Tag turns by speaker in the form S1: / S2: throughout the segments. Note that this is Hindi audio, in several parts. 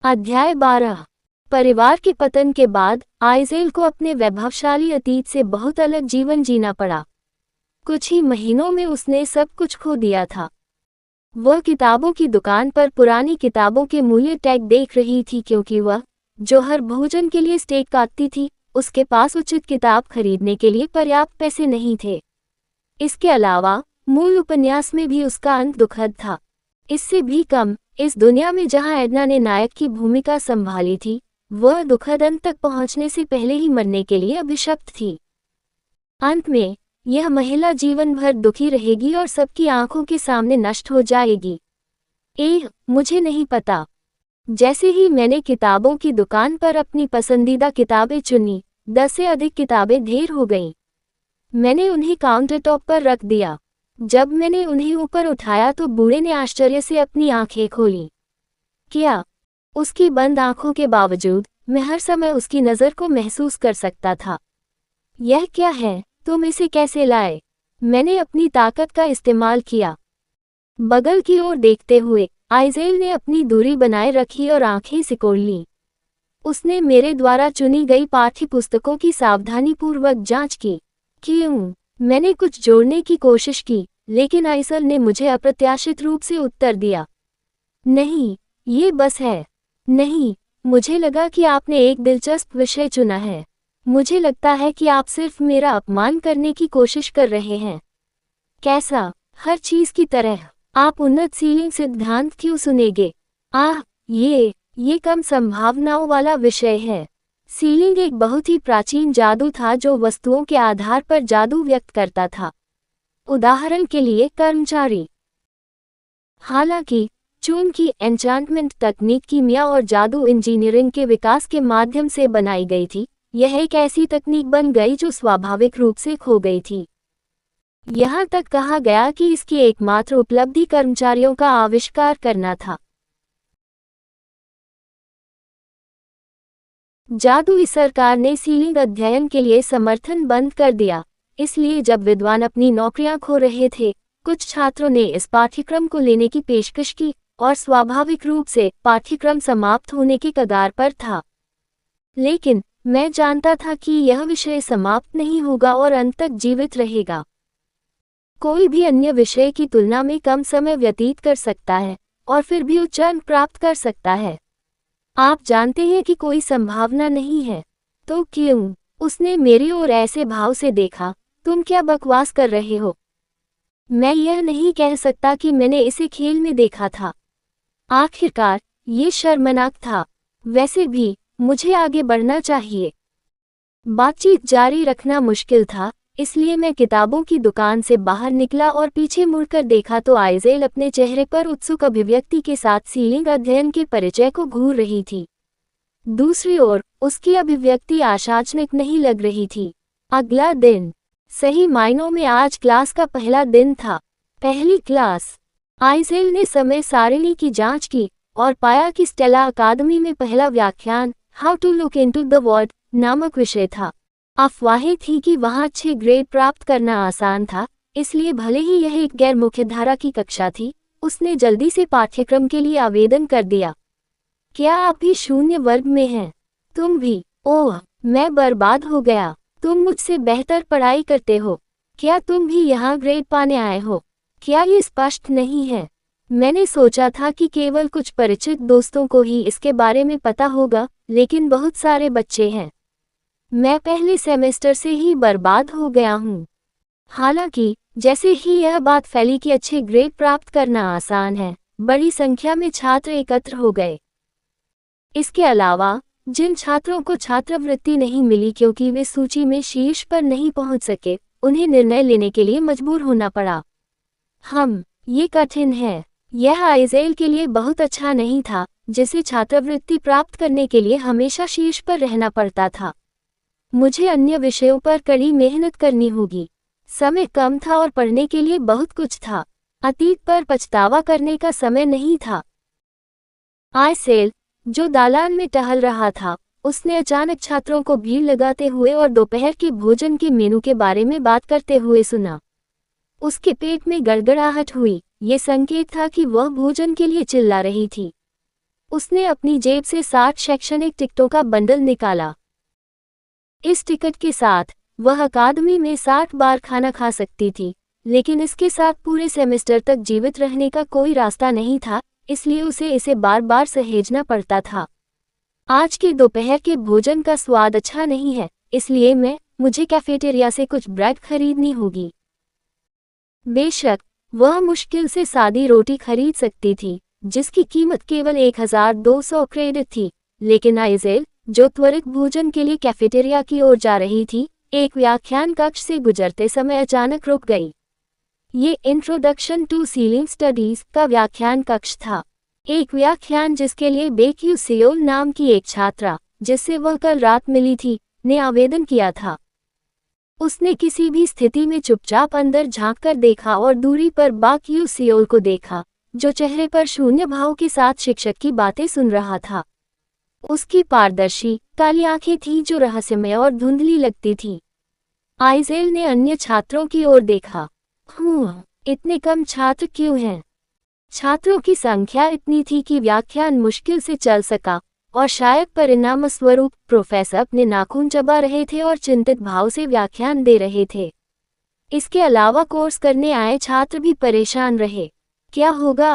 S1: अध्याय 12। परिवार के पतन के बाद आइजेल को अपने वैभवशाली अतीत से बहुत अलग जीवन जीना पड़ा। कुछ ही महीनों में उसने सब कुछ खो दिया था। वह किताबों की दुकान पर पुरानी किताबों के मूल्य टैग देख रही थी क्योंकि वह, जो हर भोजन के लिए स्टेक काटती थी, उसके पास उचित किताब खरीदने के लिए पर्याप्त पैसे नहीं थे। इसके अलावा मूल उपन्यास में भी उसका अंत दुखद था। इससे भी कम, इस दुनिया में जहां एडना ने नायक की भूमिका संभाली थी, वह दुखद अंत तक पहुंचने से पहले ही मरने के लिए अभिशप्त थी। अंत में यह महिला जीवन भर दुखी रहेगी और सबकी आंखों के सामने नष्ट हो जाएगी। मुझे नहीं पता। जैसे ही मैंने किताबों की दुकान पर अपनी पसंदीदा किताबें चुनी, 10 से अधिक किताबें ढेर हो गईं। मैंने उन्हें काउंटर टॉप पर रख दिया। जब मैंने उन्हें ऊपर उठाया तो बूढ़े ने आश्चर्य से अपनी आंखें खोलीं। क्या? उसकी बंद आंखों के बावजूद मैं हर समय उसकी नज़र को महसूस कर सकता था। यह क्या है? तुम इसे कैसे लाए? मैंने अपनी ताकत का इस्तेमाल किया। बगल की ओर देखते हुए आइजेल ने अपनी दूरी बनाए रखी और आंखें सिकोड़ लीं। उसने मेरे द्वारा चुनी गई पाठ्य पुस्तकों की सावधानीपूर्वक जांच की। क्यों? मैंने कुछ जोड़ने की कोशिश की, लेकिन आइसल ने मुझे अप्रत्याशित रूप से उत्तर दिया, नहीं, ये बस है। नहीं, मुझे लगा कि आपने एक दिलचस्प विषय चुना है। मुझे लगता है कि आप सिर्फ मेरा अपमान करने की कोशिश कर रहे हैं। कैसा? हर चीज की तरह। आप उन्नत सीलिंग सिद्धांत क्यों सुनेंगे? ये कम संभावनाओं वाला विषय है। सीलिंग एक बहुत ही प्राचीन जादू था जो वस्तुओं के आधार पर जादू व्यक्त करता था। उदाहरण के लिए कर्मचारी। हालांकि चून की एन्चांटमेंट तकनीक कीमिया और जादू इंजीनियरिंग के विकास के माध्यम से बनाई गई थी, यह एक ऐसी तकनीक बन गई जो स्वाभाविक रूप से खो गई थी। यहाँ तक कहा गया कि इसकी एकमात्र उपलब्धि कर्मचारियों का आविष्कार करना था। जादुई सरकार ने सीलिंग अध्ययन के लिए समर्थन बंद कर दिया, इसलिए जब विद्वान अपनी नौकरियां खो रहे थे, कुछ छात्रों ने इस पाठ्यक्रम को लेने की पेशकश की, और स्वाभाविक रूप से पाठ्यक्रम समाप्त होने के कगार पर था। लेकिन मैं जानता था कि यह विषय समाप्त नहीं होगा और अंत तक जीवित रहेगा। कोई भी अन्य विषय की तुलना में कम समय व्यतीत कर सकता है और फिर भी उच्च अंक प्राप्त कर सकता है। आप जानते हैं कि कोई संभावना नहीं है, तो क्यों? उसने मेरी ओर ऐसे भाव से देखा, तुम क्या बकवास कर रहे हो? मैं यह नहीं कह सकता कि मैंने इसे खेल में देखा था। आखिरकार ये शर्मनाक था। वैसे भी मुझे आगे बढ़ना चाहिए। बातचीत जारी रखना मुश्किल था, इसलिए मैं किताबों की दुकान से बाहर निकला और पीछे मुड़कर देखा तो आइजेल अपने चेहरे पर उत्सुक अभिव्यक्ति के साथ सीलिंग अध्ययन के परिचय को घूर रही थी। दूसरी ओर उसकी अभिव्यक्ति आशाजनक नहीं लग रही थी। अगला दिन, सही मायनों में आज क्लास का पहला दिन था। पहली क्लास। आइजेल ने समय सारिणी की जांच की और पाया कि स्टेला अकादमी में पहला व्याख्यान how to look into the world नामक विषय था। अफवाहें थी कि वहां अच्छे ग्रेड प्राप्त करना आसान था, इसलिए भले ही यह एक गैर मुख्यधारा की कक्षा थी, उसने जल्दी से पाठ्यक्रम के लिए आवेदन कर दिया। क्या आप भी 0 वर्ग में हैं? तुम भी? ओह, मैं बर्बाद हो गया। तुम मुझसे बेहतर पढ़ाई करते हो। क्या तुम भी यहाँ ग्रेड पाने आए हो? क्या ये स्पष्ट नहीं है? मैंने सोचा था कि केवल कुछ परिचित दोस्तों को ही इसके बारे में पता होगा, लेकिन बहुत सारे बच्चे हैं। मैं पहले सेमेस्टर से ही बर्बाद हो गया हूँ। हालांकि जैसे ही यह बात फैली कि अच्छे ग्रेड प्राप्त करना आसान है, बड़ी संख्या में छात्र एकत्र हो गए। इसके अलावा जिन छात्रों को छात्रवृत्ति नहीं मिली क्योंकि वे सूची में शीर्ष पर नहीं पहुंच सके, उन्हें निर्णय लेने के लिए मजबूर होना पड़ा। ये कठिन है। यह आइजेल के लिए बहुत अच्छा नहीं था, जिसे छात्रवृत्ति प्राप्त करने के लिए हमेशा शीर्ष पर रहना पड़ता था। मुझे अन्य विषयों पर कड़ी मेहनत करनी होगी। समय कम था और पढ़ने के लिए बहुत कुछ था। अतीत पर पछतावा करने का समय नहीं था। आइजेल, जो दालान में टहल रहा था, उसने अचानक छात्रों को भीड़ लगाते हुए और दोपहर के भोजन के मेनू के बारे में बात करते हुए सुना। उसके पेट में गड़गड़ाहट हुई। ये संकेत था कि वह भोजन के लिए चिल्ला रही थी। उसने अपनी जेब से 60 शैक्षणिक टिकटों का बंडल निकाला। इस टिकट के साथ वह अकादमी में 60 बार खाना खा सकती थी, लेकिन इसके साथ पूरे सेमेस्टर तक जीवित रहने का कोई रास्ता नहीं था, इसलिए उसे इसे बार बार सहेजना पड़ता था। आज के दोपहर के भोजन का स्वाद अच्छा नहीं है, इसलिए मुझे कैफेटेरिया से कुछ ब्रेड खरीदनी होगी। बेशक वह मुश्किल से सादी रोटी खरीद सकती थी, जिसकी कीमत केवल 1200 क्रेडिट थी, लेकिन आइजेल, जो त्वरित भोजन के लिए कैफेटेरिया की ओर जा रही थी, एक व्याख्यान कक्ष से गुजरते समय अचानक रुक गई। ये इंट्रोडक्शन टू सीलिंग स्टडीज का व्याख्यान कक्ष था। एक व्याख्यान जिसके लिए बेक्यू सियोल नाम की एक छात्रा, जिससे वह कल रात मिली थी, ने आवेदन किया था। उसने किसी भी स्थिति में चुपचाप अंदर झांककर देखा और दूरी पर बाक्यू सियोल को देखा, जो चेहरे पर शून्य भाव के साथ शिक्षक की बातें सुन रहा था। उसकी पारदर्शी काली आंखें थीं जो रहस्यमय और धुंधली लगती थीं। आइजेल ने अन्य छात्रों की ओर देखा। इतने कम छात्र क्यों हैं? छात्रों की संख्या इतनी थी कि व्याख्यान मुश्किल से चल सका, और शायद परिणाम स्वरूप प्रोफेसर अपने नाखून चबा रहे थे और चिंतित भाव से व्याख्यान दे रहे थे। इसके अलावा कोर्स करने आए छात्र भी परेशान रहे। क्या होगा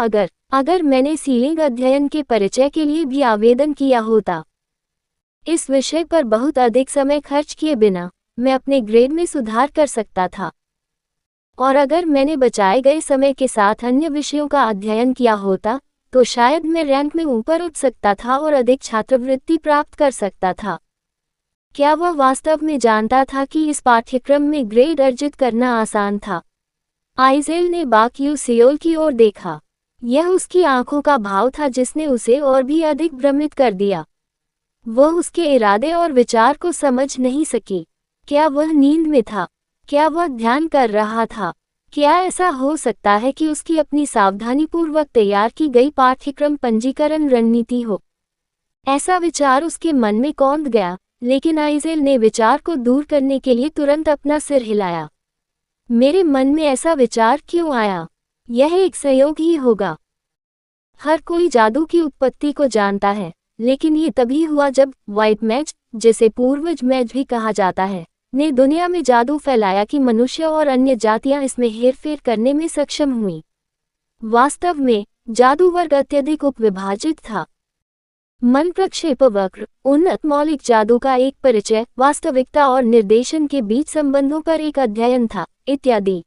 S1: अगर मैंने सीलिंग अध्ययन के परिचय के लिए भी आवेदन किया होता? इस विषय पर बहुत अधिक समय खर्च किए बिना मैं अपने ग्रेड में सुधार कर सकता था। और अगर मैंने बचाए गए समय के साथ अन्य विषयों का अध्ययन किया होता, तो शायद मैं रैंक में ऊपर उठ सकता था और अधिक छात्रवृत्ति प्राप्त कर सकता था। क्या वह वास्तव में जानता था कि इस पाठ्यक्रम में ग्रेड अर्जित करना आसान था? आइजेल ने बाक्यू सियोल की ओर देखा। यह उसकी आंखों का भाव था जिसने उसे और भी अधिक भ्रमित कर दिया। वह उसके इरादे और विचार को समझ नहीं सकी। क्या वह नींद में था? क्या वह ध्यान कर रहा था? क्या ऐसा हो सकता है कि उसकी अपनी सावधानीपूर्वक तैयार की गई पाठ्यक्रम पंजीकरण रणनीति हो? ऐसा विचार उसके मन में कौंध गया, लेकिन आइजेल ने विचार को दूर करने के लिए तुरंत अपना सिर हिलाया। मेरे मन में ऐसा विचार क्यों आया? यह एक संयोग ही होगा। हर कोई जादू की उत्पत्ति को जानता है, लेकिन ये तभी हुआ जब व्हाइट मैज, जिसे पूर्वज मैज भी कहा जाता है, ने दुनिया में जादू फैलाया कि मनुष्य और अन्य जातियां इसमें हेरफेर करने में सक्षम हुई। वास्तव में जादू वर्ग अत्यधिक उपविभाजित था। मन प्रक्षेप वक्र, उन्नत मौलिक जादू का एक परिचय, वास्तविकता और निर्देशन के बीच संबंधों पर एक अध्ययन था, इत्यादि।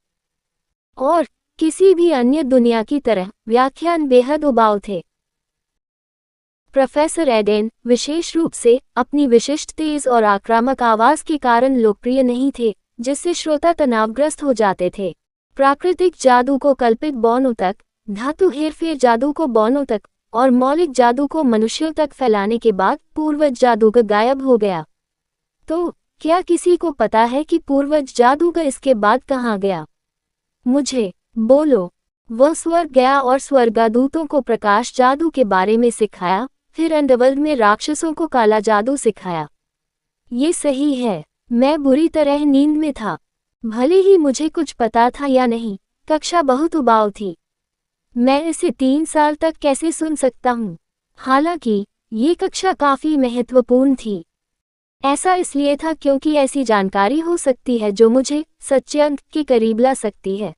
S1: और किसी भी अन्य दुनिया की तरह व्याख्यान बेहद उबाऊ थे। प्रोफेसर एडेन, विशेष रूप से अपनी विशिष्ट तेज और आक्रामक आवाज के कारण लोकप्रिय नहीं थे, जिससे श्रोता तनावग्रस्त हो जाते थे। प्राकृतिक जादू को कल्पित बौनों तक, धातु हेरफेर जादू को बौनों तक, और मौलिक जादू को मनुष्यों तक फैलाने के बाद पूर्वज जादूगर गायब हो गया। तो क्या किसी को पता है कि पूर्वज जादूगर इसके बाद कहाँ गया? मुझे बोलो। वह स्वर्ग गया और स्वर्गदूतों को प्रकाश जादू के बारे में सिखाया, फिर अंडरवर्ल्ड में राक्षसों को काला जादू सिखाया। ये सही है, मैं बुरी तरह नींद में था। भले ही मुझे कुछ पता था या नहीं, कक्षा बहुत उबाऊ थी। मैं इसे 3 साल तक कैसे सुन सकता हूँ? हालांकि ये कक्षा काफी महत्वपूर्ण थी। ऐसा इसलिए था क्योंकि ऐसी जानकारी हो सकती है जो मुझे सच्चे अंक के करीब ला सकती है।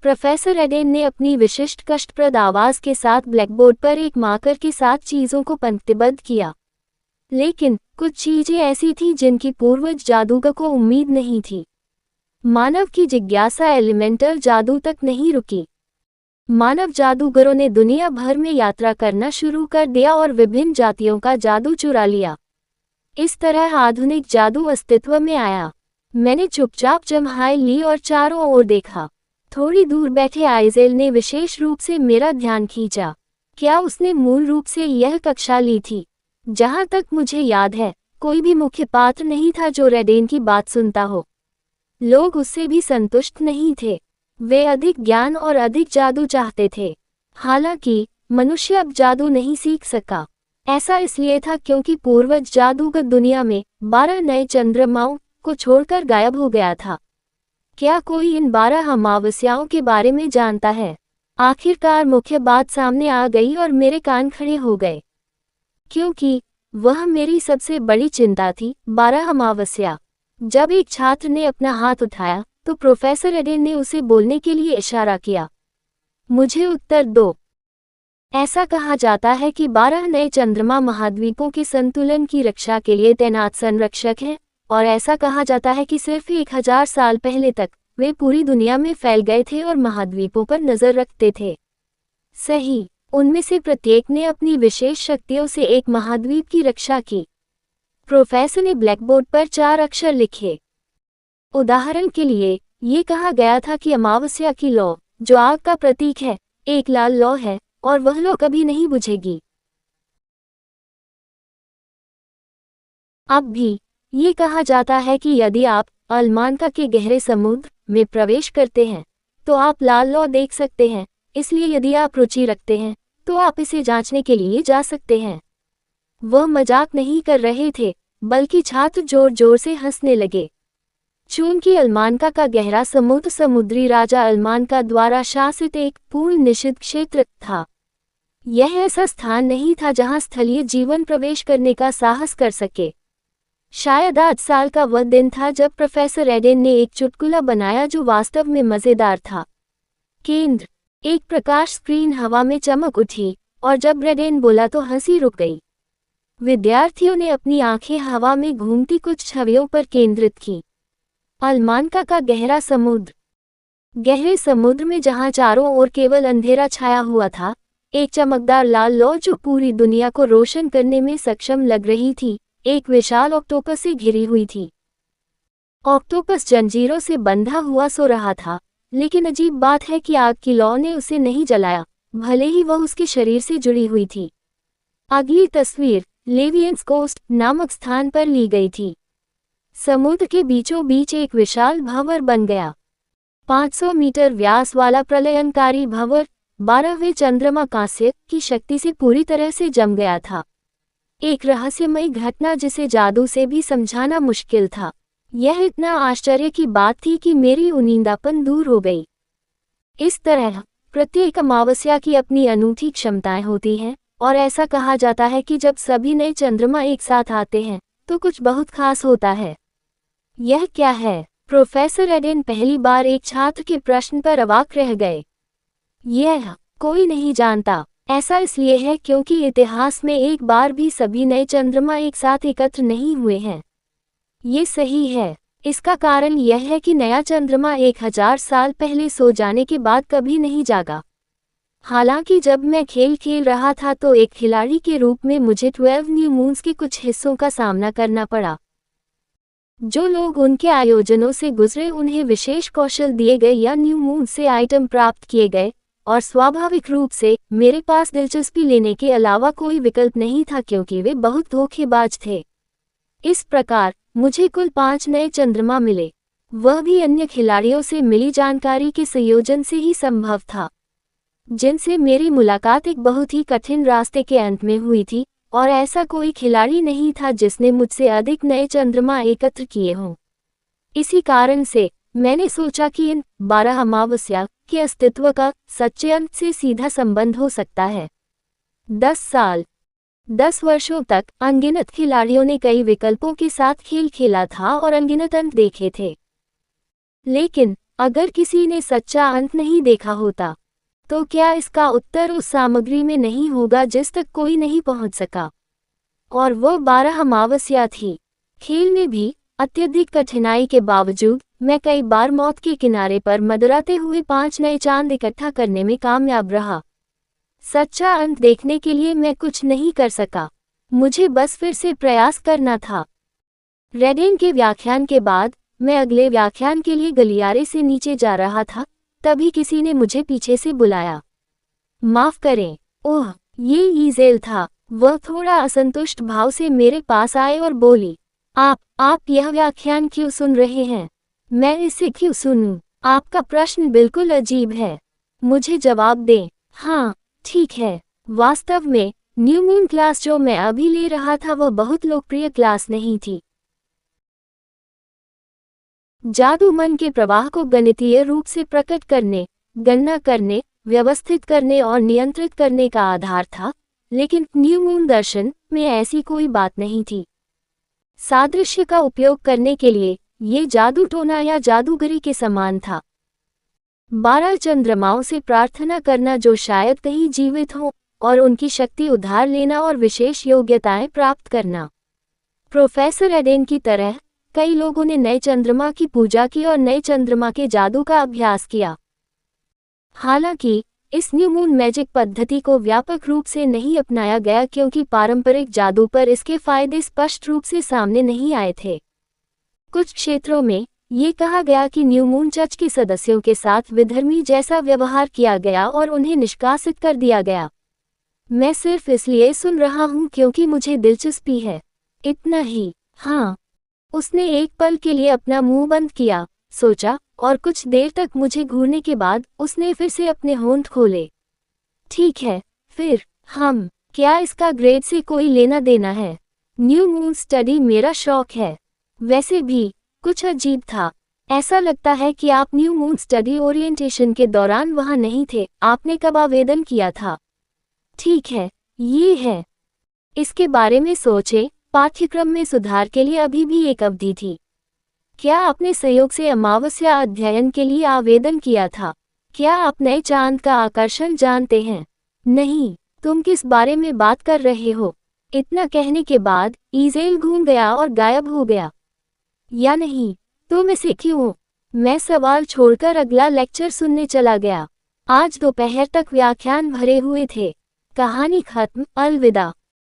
S1: प्रोफेसर एडेन ने अपनी विशिष्ट कष्टप्रद आवाज के साथ ब्लैकबोर्ड पर एक मार्कर के साथ चीजों को पंक्तिबद्ध किया। लेकिन कुछ चीजें ऐसी थीं जिनकी पूर्वज जादूगर को उम्मीद नहीं थी। मानव की जिज्ञासा एलिमेंटल जादू तक नहीं रुकी। मानव जादूगरों ने दुनिया भर में यात्रा करना शुरू कर दिया और विभिन्न जातियों का जादू चुरा लिया। इस तरह आधुनिक जादू अस्तित्व में आया। मैंने चुपचाप जम्हाई ली और चारों ओर देखा। थोड़ी दूर बैठे आइजेल ने विशेष रूप से मेरा ध्यान खींचा। क्या उसने मूल रूप से यह कक्षा ली थी? जहां तक मुझे याद है, कोई भी मुख्य पात्र नहीं था जो एडेन की बात सुनता हो। लोग उससे भी संतुष्ट नहीं थे। वे अधिक ज्ञान और अधिक जादू चाहते थे। हालांकि मनुष्य अब जादू नहीं सीख सका। ऐसा इसलिए था क्योंकि पूर्वज जादूगर दुनिया में 12 नए चंद्रमाओं को छोड़कर गायब हो गया था। क्या कोई इन 12 अमावस्याओं के बारे में जानता है? आखिरकार मुख्य बात सामने आ गई और मेरे कान खड़े हो गए, क्योंकि वह मेरी सबसे बड़ी चिंता थी। 12 अमावस्या। जब एक छात्र ने अपना हाथ उठाया तो प्रोफेसर एडेन ने उसे बोलने के लिए इशारा किया। मुझे उत्तर दो। ऐसा कहा जाता है कि 12 नए चंद्रमा महाद्वीपों के संतुलन की रक्षा के लिए तैनात संरक्षक हैं, और ऐसा कहा जाता है कि सिर्फ 1000 साल पहले तक वे पूरी दुनिया में फैल गए थे और महाद्वीपों पर नजर रखते थे। सही, उनमें से प्रत्येक ने अपनी विशेष शक्तियों से एक महाद्वीप की रक्षा की। प्रोफेसर ने ब्लैकबोर्ड पर 4 अक्षर लिखे। उदाहरण के लिए, ये कहा गया था कि अमावस्या की लौ, जो आग का प्रतीक है, एक लाल लौ है और वह लौ कभी नहीं बुझेगी। अब भी ये कहा जाता है कि यदि आप अलमानका के गहरे समुद्र में प्रवेश करते हैं तो आप लाल लौ देख सकते हैं, इसलिए यदि आप रुचि रखते हैं तो आप इसे जांचने के लिए जा सकते हैं। वह मजाक नहीं कर रहे थे, बल्कि छात्र जोर जोर से हंसने लगे। चूंकि अलमानका का गहरा समुद्र समुद्री राजा अलमानका द्वारा शासित एक पूर्ण निषिद्ध क्षेत्र था। यह ऐसा स्थान नहीं था जहां स्थलीय जीवन प्रवेश करने का साहस कर सके। शायद आज साल का वह दिन था जब प्रोफेसर एडेन ने एक चुटकुला बनाया जो वास्तव में मजेदार था। केंद्र, एक प्रकाश स्क्रीन हवा में चमक उठी और जब एडेन बोला तो हंसी रुक गई। विद्यार्थियों ने अपनी आंखें हवा में घूमती कुछ छवियों पर केंद्रित की। अलमानका का गहरा समुद्र। गहरे समुद्र में जहां चारों ओर केवल अंधेरा छाया हुआ था, एक चमकदार लाल लौ जो पूरी दुनिया को रोशन करने में सक्षम लग रही थी, एक विशाल ऑक्टोपस से घिरी हुई थी। ऑक्टोपस जंजीरों से बंधा हुआ सो रहा था, लेकिन अजीब बात है कि आग की लौ ने उसे नहीं जलाया, भले ही वह उसके शरीर से जुड़ी हुई थी। अगली तस्वीर लेवियंस कोस्ट नामक स्थान पर ली गई थी। समुद्र के बीचों बीच एक विशाल भंवर बन गया। 500 मीटर व्यास वाला प्रलयनकारी भंवर 12वें चंद्रमा कांस्य की शक्ति से पूरी तरह से जम गया था। एक रहस्यमयी घटना जिसे जादू से भी समझाना मुश्किल था। यह इतना आश्चर्य की बात थी कि मेरी उनींदापन दूर हो गई। इस तरह प्रत्येक अमावस्या की अपनी अनूठी क्षमताएं होती हैं, और ऐसा कहा जाता है कि जब सभी नए चंद्रमा एक साथ आते हैं तो कुछ बहुत खास होता है। यह क्या है? प्रोफेसर एडेन पहली बार एक छात्र के प्रश्न पर अवाक रह गए। यह कोई नहीं जानता। ऐसा इसलिए है क्योंकि इतिहास में एक बार भी सभी नए चंद्रमा एक साथ एकत्र नहीं हुए हैं। ये सही है। इसका कारण यह है कि नया चंद्रमा 1000 साल पहले सो जाने के बाद कभी नहीं जागा। हालांकि जब मैं खेल खेल रहा था तो एक खिलाड़ी के रूप में मुझे 12 न्यू मून्स के कुछ हिस्सों का सामना करना पड़ा। जो लोग उनके आयोजनों से गुजरे उन्हें विशेष कौशल दिए गए या न्यू मून से आइटम प्राप्त किए गए, और स्वाभाविक रूप से मेरे पास दिलचस्पी लेने के अलावा कोई विकल्प नहीं था क्योंकि वे बहुत धोखेबाज थे। इस प्रकार मुझे कुल 5 नए चंद्रमा मिले, वह भी अन्य खिलाड़ियों से मिली जानकारी के संयोजन से ही संभव था, जिनसे मेरी मुलाकात एक बहुत ही कठिन रास्ते के अंत में हुई थी, और ऐसा कोई खिलाड़ी नहीं था जिसने मुझसे अधिक नए चंद्रमा एकत्र किए हों। इसी कारण से मैंने सोचा कि इन 12 अमावस्या के अस्तित्व का सच्चे अंत से सीधा संबंध हो सकता है। 10 साल, 10 वर्षों तक अनगिनत खिलाड़ियों ने कई विकल्पों के साथ खेल खेला था और अनगिनत अंत देखे थे। लेकिन अगर किसी ने सच्चा अंत नहीं देखा होता, तो क्या इसका उत्तर उस सामग्री में नहीं होगा जिस तक कोई नहीं पहुंच सका? और वह 12 अमावस्या थी। खेल में भी अत्यधिक कठिनाई के बावजूद मैं कई बार मौत के किनारे पर मदराते हुए 5 नए चांद इकट्ठा करने में कामयाब रहा। सच्चा अंत देखने के लिए मैं कुछ नहीं कर सका, मुझे बस फिर से प्रयास करना था। रेडेन के व्याख्यान के बाद मैं अगले व्याख्यान के लिए गलियारे से नीचे जा रहा था, तभी किसी ने मुझे पीछे से बुलाया। माफ करें। ओह, ये ईजेल था। वह थोड़ा असंतुष्ट भाव से मेरे पास आए और बोली, आप यह व्याख्यान क्यों सुन रहे हैं? मैं इसे क्यों सुनूं? आपका प्रश्न बिल्कुल अजीब है। मुझे जवाब दें। हाँ, ठीक है। वास्तव में न्यू मून क्लास जो मैं अभी ले रहा था वह बहुत लोकप्रिय क्लास नहीं थी। जादू मन के प्रवाह को गणितीय रूप से प्रकट करने, गणना करने, व्यवस्थित करने और नियंत्रित करने का आधार था, लेकिन न्यू मून दर्शन में ऐसी कोई बात नहीं थी। सादृश्य का उपयोग करने के लिए ये जादू टोना या जादूगरी के समान था। 12 चंद्रमाओं से प्रार्थना करना जो शायद कहीं जीवित हों और उनकी शक्ति उधार लेना और विशेष योग्यताएं प्राप्त करना। प्रोफेसर एडेन की तरह कई लोगों ने नए चंद्रमा की पूजा की और नए चंद्रमा के जादू का अभ्यास किया। हालांकि इस न्यू मून मैजिक पद्धति को व्यापक रूप से नहीं अपनाया गया क्योंकि पारंपरिक जादू पर इसके फायदे स्पष्ट रूप से सामने नहीं आए थे। कुछ क्षेत्रों में ये कहा गया कि न्यू मून चर्च के सदस्यों के साथ विधर्मी जैसा व्यवहार किया गया और उन्हें निष्कासित कर दिया गया। मैं सिर्फ इसलिए सुन रहा हूं क्योंकि मुझे दिलचस्पी है, इतना ही। हाँ, उसने एक पल के लिए अपना मुंह बंद किया, सोचा, और कुछ देर तक मुझे घूरने के बाद उसने फिर से अपने होंठ खोले। ठीक है, फिर क्या इसका ग्रेड से कोई लेना देना है? न्यू मून स्टडी मेरा शौक है। वैसे भी कुछ अजीब था। ऐसा लगता है कि आप न्यू मून स्टडी ओरिएंटेशन के दौरान वहां नहीं थे। आपने कब आवेदन किया था? ठीक है, ये है। इसके बारे में सोचें, पाठ्यक्रम में सुधार के लिए अभी भी एक अवधि थी। क्या आपने संयोग से अमावस्या अध्ययन के लिए आवेदन किया था? क्या आप नए चांद का आकर्षण जानते हैं? नहीं, तुम किस बारे में बात कर रहे हो? इतना कहने के बाद ईज़ेल घूम गया और गायब हो गया। या नहीं, तुम इसे क्यों? मैं सवाल छोड़कर अगला लेक्चर सुनने चला गया। आज दोपहर तक व्याख्यान भरे हुए थे। कहानी खत्म। अलविदा।